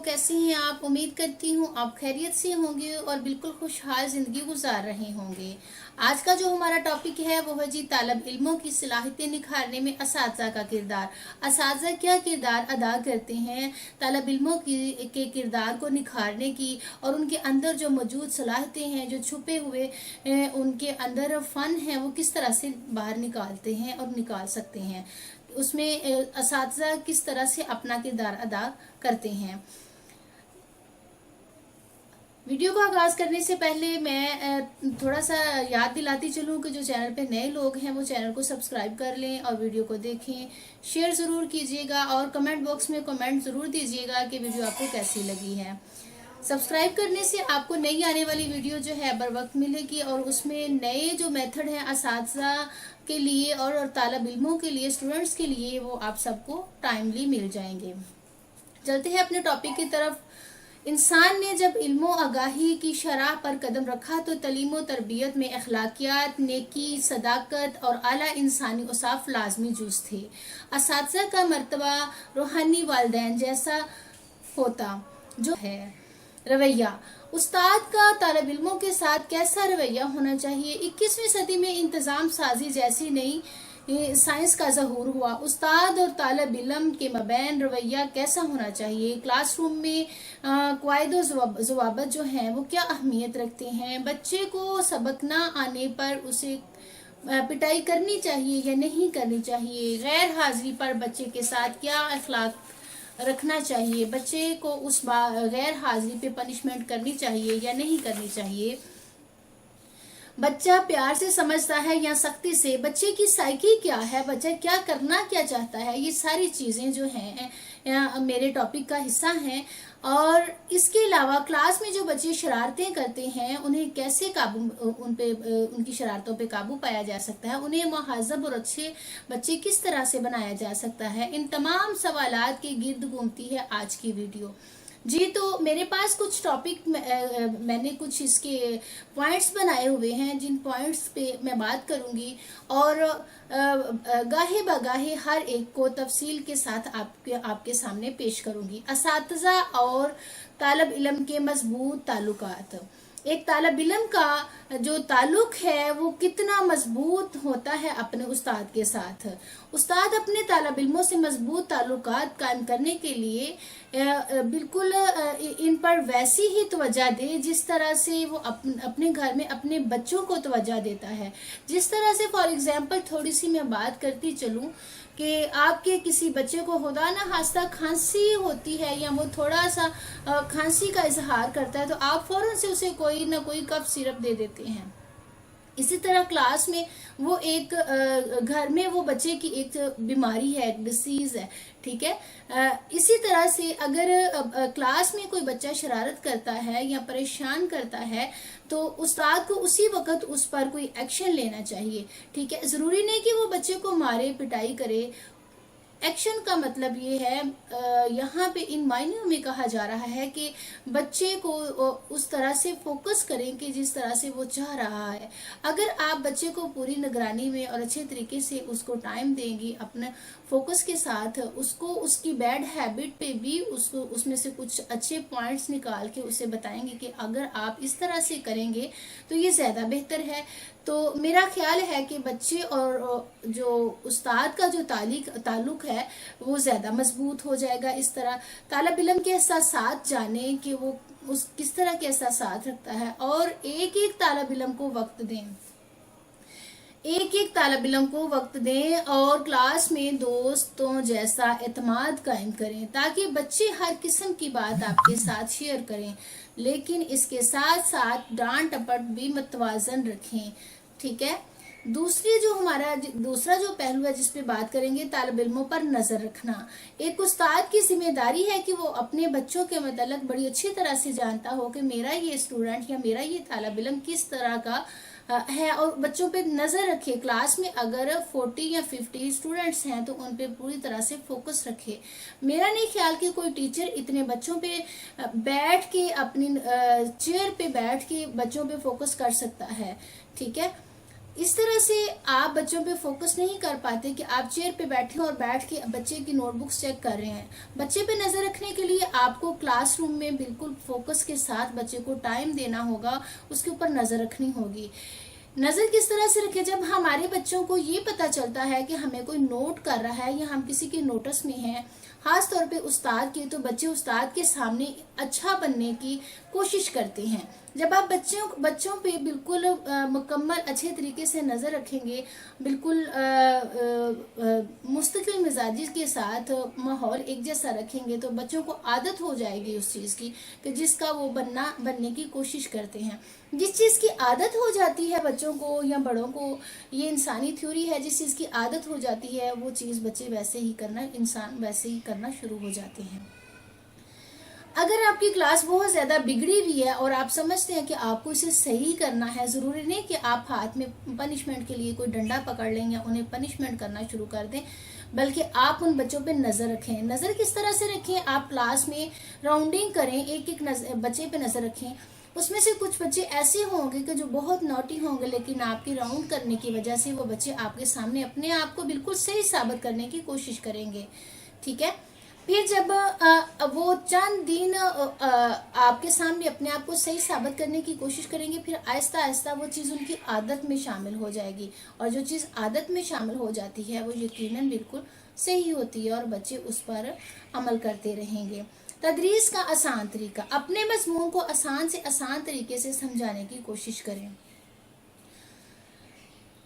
कैसे हैं आप। उम्मीद करती हूँ आप खैरियत से होंगे और बिल्कुल खुशहाल ज़िंदगी गुजार रहे होंगे। आज का जो हमारा टॉपिक है वो है जी तालब इल्मों की सलाहियतें निखारने में असातिज़ा का किरदार। असातिज़ा क्या किरदार अदा करते हैं तालब इल्मों के किरदार को निखारने की, और उनके अंदर जो मौजूद सलाहियतें हैं, जो छुपे हुए उनके अंदर फ़न है, वो किस तरह से बाहर निकालते हैं और निकाल सकते हैं, उसमें असातिज़ा किस तरह से अपना किरदार अदा करते हैं। वीडियो को आगाज़ करने से पहले मैं थोड़ा सा याद दिलाती चलूँ कि जो चैनल पे नए लोग हैं वो चैनल को सब्सक्राइब कर लें और वीडियो को देखें, शेयर ज़रूर कीजिएगा और कमेंट बॉक्स में कमेंट ज़रूर दीजिएगा कि वीडियो आपको कैसी लगी है। सब्सक्राइब करने से आपको नई आने वाली वीडियो जो है बर वक्त मिलेगी और उसमें नए जो मेथड हैं असातिज़ा के लिए और तालब इल्मों के लिए, स्टूडेंट्स के लिए, वो आप सबको टाइमली मिल जाएंगे। चलते हैं अपने टॉपिक की तरफ। इंसान ने जब इल्मो आगाही की शरह पर कदम रखा तो तलीम व तरबियत में अखलाकियात, नेकी, सदाकत और आला इंसानी औसाफ लाजमी जुज़ थे। असातिज़ा का मर्तबा रूहानी वालिदैन जैसा होता जो है। रवैया, उस्ताद का तालिब इल्मों के साथ कैसा रवैया होना चाहिए। 21वीं सदी में इंतज़ाम साजी जैसी नई साइंस का ज़हूर हुआ। उस्ताद और तालिब इल्म के मबैन रवैया कैसा होना चाहिए। क्लासरूम में क़वाइद व ज़वाबित जो हैं वो क्या अहमियत रखते हैं। बच्चे को सबक ना आने पर उसे पिटाई करनी चाहिए या नहीं करनी चाहिए। गैर हाजिरी पर बच्चे के साथ क्या अखलाक रखना चाहिए। बच्चे को उस गैर हाजिरी पे पनिशमेंट करनी चाहिए या नहीं करनी चाहिए। बच्चा प्यार से समझता है या सख्ती से। बच्चे की साइकी क्या है, बच्चा क्या चाहता है। ये सारी चीज़ें जो हैं मेरे टॉपिक का हिस्सा हैं। और इसके अलावा क्लास में जो बच्चे शरारतें करते हैं उन्हें कैसे उनकी शरारतों पे काबू पाया जा सकता है। उन्हें मुहज़्ज़ब और अच्छे बच्चे किस तरह से बनाया जा सकता है। इन तमाम सवालात के गिर्द घूमती है आज की वीडियो जी। तो मेरे पास कुछ टॉपिक मैंने कुछ इसके पॉइंट्स बनाए हुए हैं जिन पॉइंट्स पे मैं बात करूंगी और गाहे बगाहे हर एक को तफसील के साथ आपके सामने पेश करूंगी। असातिज़ा और तालिब इल्म के मजबूत ताल्लुकात। एक तालिब इल्म का जो ताल्लुक है वो कितना मजबूत होता है अपने उस्ताद के साथ। उस्ताद अपने तालिब इल्मों से मजबूत ताल्लुकात कायम करने के लिए बिल्कुल इन पर वैसी ही तवज्जो दे जिस तरह से वो अपने घर में अपने बच्चों को तवज्जो देता है। जिस तरह से फॉर एग्जांपल थोड़ी सी मैं बात करती चलूँ कि आपके किसी बच्चे को खुदा ना खास्ता खांसी होती है या वो थोड़ा सा खांसी का इजहार करता है तो आप फौरन से उसे कोई ना कोई कफ सिरप दे देते हैं। इसी तरह क्लास में वो एक घर में वो बच्चे की एक बीमारी है, एक डिसीज है, ठीक है। इसी तरह से अगर क्लास में कोई बच्चा शरारत करता है या परेशान करता है तो उस्ताद को उसी वक्त उस पर कोई एक्शन लेना चाहिए, ठीक है। जरूरी नहीं कि वो बच्चे को मारे पिटाई करे। एक्शन का मतलब ये है यहाँ पे इन मायनों में कहा जा रहा है कि बच्चे को उस तरह से फोकस करें कि जिस तरह से वो चाह रहा है। अगर आप बच्चे को पूरी निगरानी में और अच्छे तरीके से उसको टाइम देंगी अपने फोकस के साथ, उसको उसकी बैड हैबिट पे भी उसको उसमें से कुछ अच्छे पॉइंट्स निकाल के उसे बताएंगे कि अगर आप इस तरह से करेंगे तो ये ज़्यादा बेहतर है। तो मेरा ख्याल है कि बच्चे और जो उस्ताद का जो ताल्लुक है वो ज़्यादा मजबूत हो जाएगा। इस तरह तालिब इल्म के एहसासात जाने कि वो उस किस तरह के एहसासात रखता है और एक एक तालिब इल्म को वक्त दें। एक तालिब इल्म को वक्त दें और क्लास में दोस्तों जैसा एतमाद कायम करें ताकि बच्चे हर किस्म की बात आपके साथ शेयर करें, लेकिन इसके साथ साथ डांट टपट भी मतवाजन रखें, ठीक है। दूसरा जो पहलू है जिस पे बात करेंगे, तालिब इल्मों पर नजर रखना। एक उस्ताद की जिम्मेदारी है कि वो अपने बच्चों के मतलब बड़ी अच्छी तरह से जानता हो कि मेरा ये स्टूडेंट या मेरा ये तालिब इल्म किस तरह का है और बच्चों पे नजर रखे। क्लास में अगर 40 या 50 स्टूडेंट्स हैं तो उन पे पूरी तरह से फोकस रखे। मेरा नहीं ख्याल कि कोई टीचर इतने बच्चों पे बैठ के अपनी चेयर पे बैठ के बच्चों पे फोकस कर सकता है, ठीक है। इस तरह से आप बच्चों पे फोकस नहीं कर पाते कि आप चेयर पे बैठे और बैठ के बच्चे की नोटबुक्स चेक कर रहे हैं। बच्चे पे नज़र रखने के लिए आपको क्लासरूम में बिल्कुल फोकस के साथ बच्चे को टाइम देना होगा, उसके ऊपर नज़र रखनी होगी। नज़र किस तरह से रखें? जब हमारे बच्चों को ये पता चलता है कि हमें कोई नोट कर रहा है या हम किसी के नोटिस में हैं, खास तौर पे उस्ताद के, तो बच्चे उस्ताद के सामने अच्छा बनने की कोशिश करते हैं। जब आप बच्चों पे बिल्कुल मुकम्मल अच्छे तरीके से नज़र रखेंगे, बिल्कुल मुस्तकिल मिजाजी के साथ माहौल एक जैसा रखेंगे, तो बच्चों को आदत हो जाएगी उस चीज़ की कि जिसका वो बनने की कोशिश करते हैं। जिस चीज़ की आदत हो जाती है बच्चों को या बड़ों को, ये इंसानी थ्योरी है, जिस चीज़ की आदत हो जाती है वो चीज़ बच्चे इंसान वैसे ही करना शुरू हो जाते हैं। अगर आपकी क्लास बहुत ज़्यादा बिगड़ी हुई है और आप समझते हैं कि आपको इसे सही करना है, ज़रूरी नहीं कि आप हाथ में पनिशमेंट के लिए कोई डंडा पकड़ लें या उन्हें पनिशमेंट करना शुरू कर दें, बल्कि आप उन बच्चों पे नज़र रखें। नज़र किस तरह से रखें? आप क्लास में राउंडिंग करें, एक एक बच्चे पे नज़र रखें। उसमें से कुछ बच्चे ऐसे होंगे कि जो बहुत नॉटी होंगे, लेकिन आपकी राउंड करने की वजह से वो बच्चे आपके सामने अपने आप को बिल्कुल सही साबित करने की कोशिश करेंगे। ठीक है, फिर जब वो चंद दिन आपके सामने अपने आप को सही साबित करने की कोशिश करेंगे, फिर आहिस्ता आहिस्ता वो चीज़ उनकी आदत में शामिल हो जाएगी, और जो चीज़ आदत में शामिल हो जाती है वो यकीनन बिल्कुल सही होती है और बच्चे उस पर अमल करते रहेंगे। तदरीस का आसान तरीका, अपने मजमून को आसान से आसान तरीके से समझाने की कोशिश करें।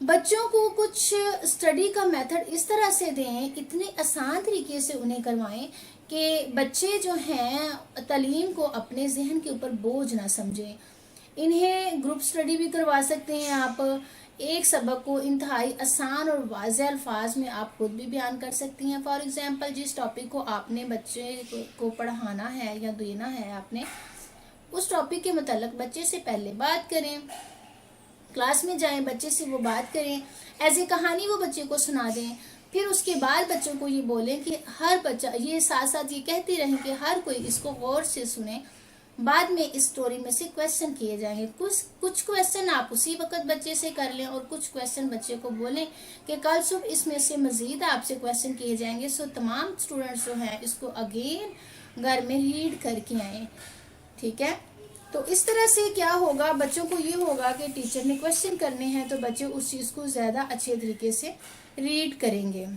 बच्चों को कुछ स्टडी का मेथड इस तरह से दें, इतने आसान तरीके से उन्हें करवाएं कि बच्चे जो हैं तालीम को अपने जहन के ऊपर बोझ ना समझें। इन्हें ग्रुप स्टडी भी करवा सकते हैं आप। एक सबक को इंतहाई आसान और वाज़ेह अल्फाज में आप खुद भी बयान कर सकती हैं। फॉर एग्जांपल, जिस टॉपिक को आपने बच्चे को पढ़ाना है या देना है, आपने उस टॉपिक के मतलब बच्चे से पहले बात करें, क्लास में जाएं, बच्चे से वो बात करें, ऐसी कहानी वो बच्चे को सुना दें। फिर उसके बाद बच्चों को ये बोलें कि हर बच्चा, ये साथ साथ ये कहते रहें कि हर कोई इसको गौर से सुने। बाद में इस स्टोरी में से क्वेश्चन किए जाएंगे। कुछ क्वेश्चन आप उसी वक्त बच्चे से कर लें और कुछ क्वेश्चन बच्चे को बोलें कि कल सुबह इसमें से मजीद आपसे क्वेश्चन किए जाएंगे। सो तमाम स्टूडेंट्स जो हैं इसको अगेन घर में रीड करके आए। ठीक है, तो इस तरह से क्या होगा, बच्चों को ये होगा कि टीचर ने क्वेश्चन करने हैं तो बच्चे उस चीज़ को ज़्यादा अच्छे तरीके से रीड करेंगे।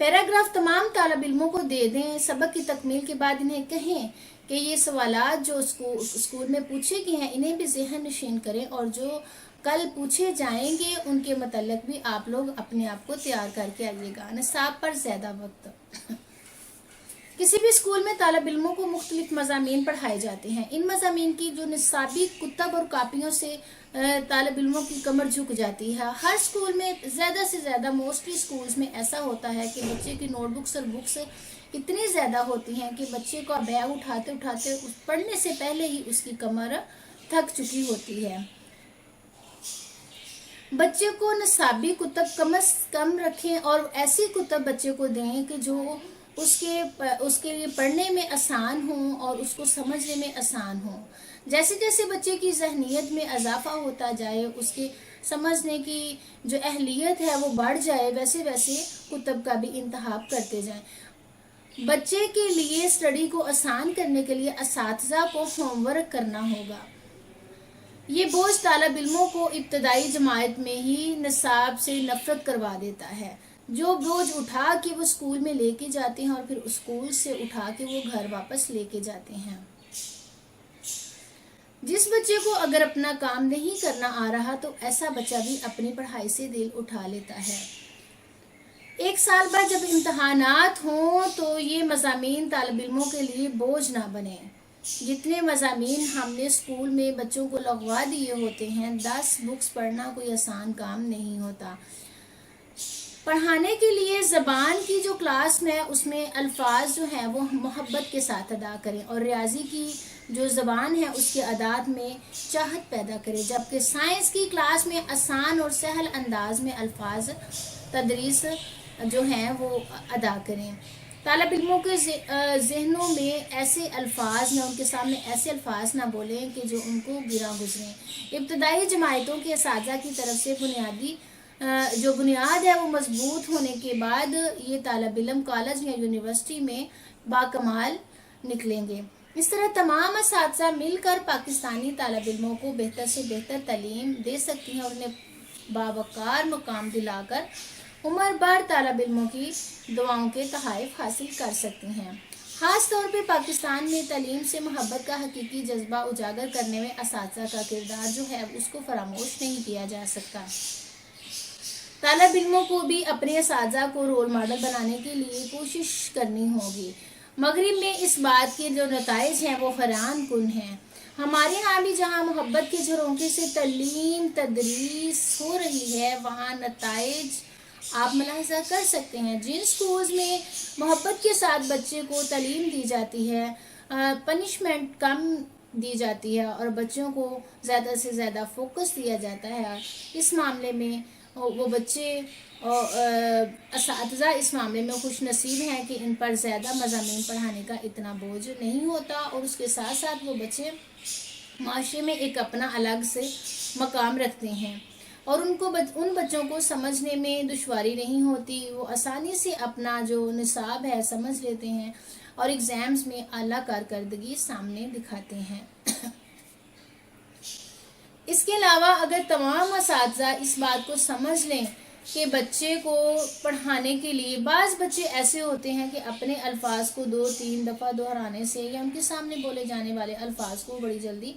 पैराग्राफ तमाम तालिब इल्मों को दे दें। सबक की तकमील के बाद इन्हें कहें कि ये सवालात जो स्कूल में पूछे गए हैं इन्हें भी ज़हन नशीन करें, और जो कल पूछे जाएंगे उनके मतलब भी आप लोग अपने आप को तैयार करके आइएगा। निसाब पर ज़्यादा वक्त। किसी भी स्कूल में तालिब इल्मों को मुख्तलिफ मज़ामीन पढ़ाए जाते हैं। इन मज़ामीन की जो निसाबी कुतब और कापियों से तालिब इल्मों की कमर झुक जाती है। हर स्कूल में ज़्यादा से ज़्यादा, मोस्टली स्कूल्स में ऐसा होता है कि बच्चे की नोटबुक्स और बुक्स इतनी ज़्यादा होती हैं कि बच्चे को बैग उठाते उठाते पढ़ने से पहले ही उसकी कमर थक चुकी होती है। बच्चे को निसाबी कुतब कम से कम रखें और ऐसी कुतब बच्चे को दें कि जो उसके लिए पढ़ने में आसान हो और उसको समझने में आसान हो। जैसे जैसे बच्चे की ज़हनियत में इजाफा होता जाए, उसके समझने की जो अहलियत है वो बढ़ जाए, वैसे वैसे कुतब का भी इंतखाब करते जाएं। बच्चे के लिए स्टडी को आसान करने के लिए असातिज़ा को होमवर्क करना होगा। ये बोझ तालिब इल्मों को इब्तदाई जमात में ही निसाब से नफरत करवा देता है। जो बोझ उठा के वो स्कूल में लेके जाते हैं और फिर स्कूल से उठा के वो घर वापस लेके जाते हैं। जिस बच्चे को अगर अपना काम नहीं करना आ रहा तो ऐसा बच्चा भी अपनी पढ़ाई से दिल उठा लेता है। एक साल बाद जब इम्तहानात हों तो ये मज़ामीन तालिब इल्मों के लिए बोझ ना बने। जितने मज़ामीन हमने स्कूल में बच्चों को लगवा दिए होते हैं, 10 बुक्स पढ़ना कोई आसान काम नहीं होता। पढ़ाने के लिए ज़बान की जो क्लास में उसमें अल्फाज जो हैं वो मोहब्बत के साथ अदा करें, और रियाजी की जो ज़बान है उसके अदात में चाहत पैदा करें। जबकि साइंस की क्लास में आसान और सहल अंदाज में अल्फाज तदरीस जो हैं वो अदा करें। طالب علموں کے ذہنوں میں ایسے الفاظ نہ، ان کے سامنے ایسے الفاظ نہ بولیں کہ جو ان کو گراں گزریں۔ ابتدائی جماعتوں کے اساتذہ کی طرف سے جو بنیاد ہے وہ مضبوط ہونے کے بعد یہ طالب علم کالج یا یونیورسٹی میں باکمال نکلیں گے۔ اس طرح تمام اساتذہ مل کر پاکستانی طالب علموں کو بہتر سے بہتر تعلیم دے سکتی ہیں اور انہیں باوقار مقام دلا کر عمر بھر طالب علموں کی دعاؤں کے تحائف حاصل کر سکتی ہیں۔ خاص طور پہ پاکستان میں تعلیم سے محبت کا حقیقی جذبہ اجاگر کرنے میں اساتذہ کا کردار جو ہے اس کو فراموش نہیں کیا جا سکتا۔ طالب علموں کو بھی اپنے اساتذہ کو رول ماڈل بنانے کے لیے کوشش کرنی ہوگی۔ مغرب میں اس بات کے جو نتائج ہیں وہ حیران کن ہیں۔ ہمارے ہاں بھی جہاں محبت کے جھرونکے سے تعلیم تدریس ہو رہی ہے وہاں نتائج آپ ملاحظہ کر سکتے ہیں۔ جن سکولز میں محبت کے ساتھ بچے کو تعلیم دی جاتی ہے، پنشمنٹ کم دی جاتی ہے اور بچوں کو زیادہ سے زیادہ فوکس دیا جاتا ہے، اس معاملے میں وہ بچے اساتذہ اس معاملے میں خوش نصیب ہیں کہ ان پر زیادہ مضامین پڑھانے کا اتنا بوجھ نہیں ہوتا، اور اس کے ساتھ ساتھ وہ بچے معاشرے میں ایک اپنا الگ سے مقام رکھتے ہیں اور ان بچوں کو سمجھنے میں دشواری نہیں ہوتی، وہ آسانی سے اپنا جو نصاب ہے سمجھ لیتے ہیں اور ایگزامز میں اعلیٰ کارکردگی سامنے دکھاتے ہیں۔ اس کے علاوہ اگر تمام اساتذہ اس بات کو سمجھ لیں کہ بچے کو پڑھانے کے لیے بعض بچے ایسے ہوتے ہیں کہ اپنے الفاظ کو 2-3 دفعہ دہرانے سے یا ان کے سامنے بولے جانے والے الفاظ کو بڑی جلدی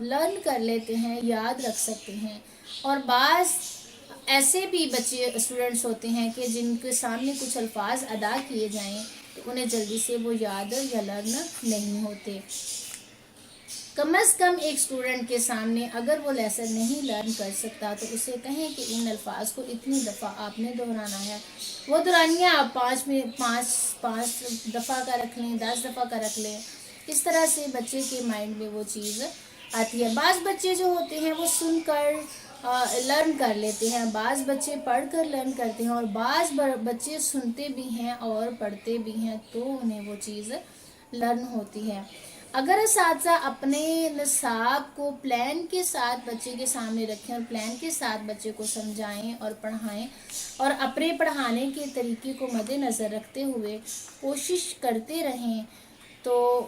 لرن کر لیتے ہیں، یاد رکھ سکتے ہیں، اور بعض ایسے بھی بچے اسٹوڈنٹس ہوتے ہیں کہ جن کے سامنے کچھ الفاظ ادا کیے جائیں تو انہیں جلدی سے وہ یاد یا لرن نہیں ہوتے۔ کم از کم ایک اسٹوڈنٹ کے سامنے اگر وہ لیسن نہیں لرن کر سکتا تو اسے کہیں کہ ان الفاظ کو اتنی دفعہ آپ نے دہرانا ہے، وہ دورانیہ آپ 5 دفعہ کا رکھ لیں، 10 دفعہ کا رکھ لیں، اس طرح سے بچے کے مائنڈ میں وہ چیز آتی ہے۔ بعض بچے جو ہوتے ہیں وہ سن کر لرن کر لیتے ہیں، بعض بچے پڑھ کر لرن کرتے ہیں اور بعض بچے سنتے بھی ہیں اور پڑھتے بھی ہیں تو انہیں وہ چیز لرن ہوتی ہے۔ اگر اساتذہ اپنے نصاب کو پلان کے ساتھ بچے کے سامنے رکھیں اور پلان کے ساتھ بچے کو سمجھائیں اور پڑھائیں اور اپنے پڑھانے کے طریقے کو مد نظر رکھتے ہوئے کوشش کرتے رہیں، تو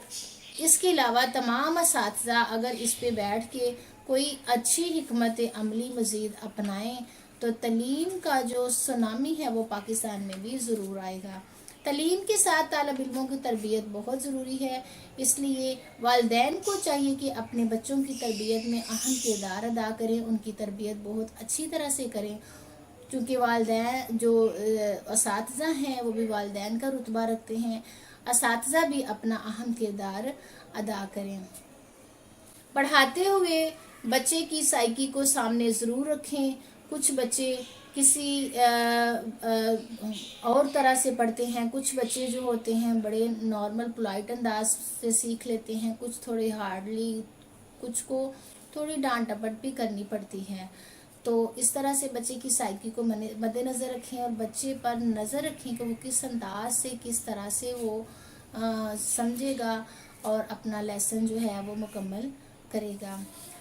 اس کے علاوہ تمام اساتذہ اگر اس پہ بیٹھ کے کوئی اچھی حکمت عملی مزید اپنائیں تو تعلیم کا جو سونامی ہے وہ پاکستان میں بھی ضرور آئے گا۔ تعلیم کے ساتھ طالب علموں کی تربیت بہت ضروری ہے، اس لیے والدین کو چاہیے کہ اپنے بچوں کی تربیت میں اہم کردار ادا کریں، ان کی تربیت بہت اچھی طرح سے کریں، کیونکہ والدین جو اساتذہ ہیں وہ بھی والدین کا رتبہ رکھتے ہیں، اساتذہ بھی اپنا اہم کردار ادا کریں۔ پڑھاتے ہوئے بچے کی سائیکی کو سامنے ضرور رکھیں۔ کچھ بچے کسی اور طرح سے پڑھتے ہیں، کچھ بچے جو ہوتے ہیں بڑے نارمل پولائٹ انداز سے سیکھ لیتے ہیں، کچھ تھوڑے ہارڈلی، کچھ کو تھوڑی ڈانٹ ڈپٹ بھی کرنی پڑتی ہے، تو اس طرح سے بچے کی سائیکی کو مد نظر رکھیں اور بچے پر نظر رکھیں کہ وہ کس انداز سے کس طرح سے وہ سمجھے گا اور اپنا لیسن جو ہے وہ مکمل کرے گا۔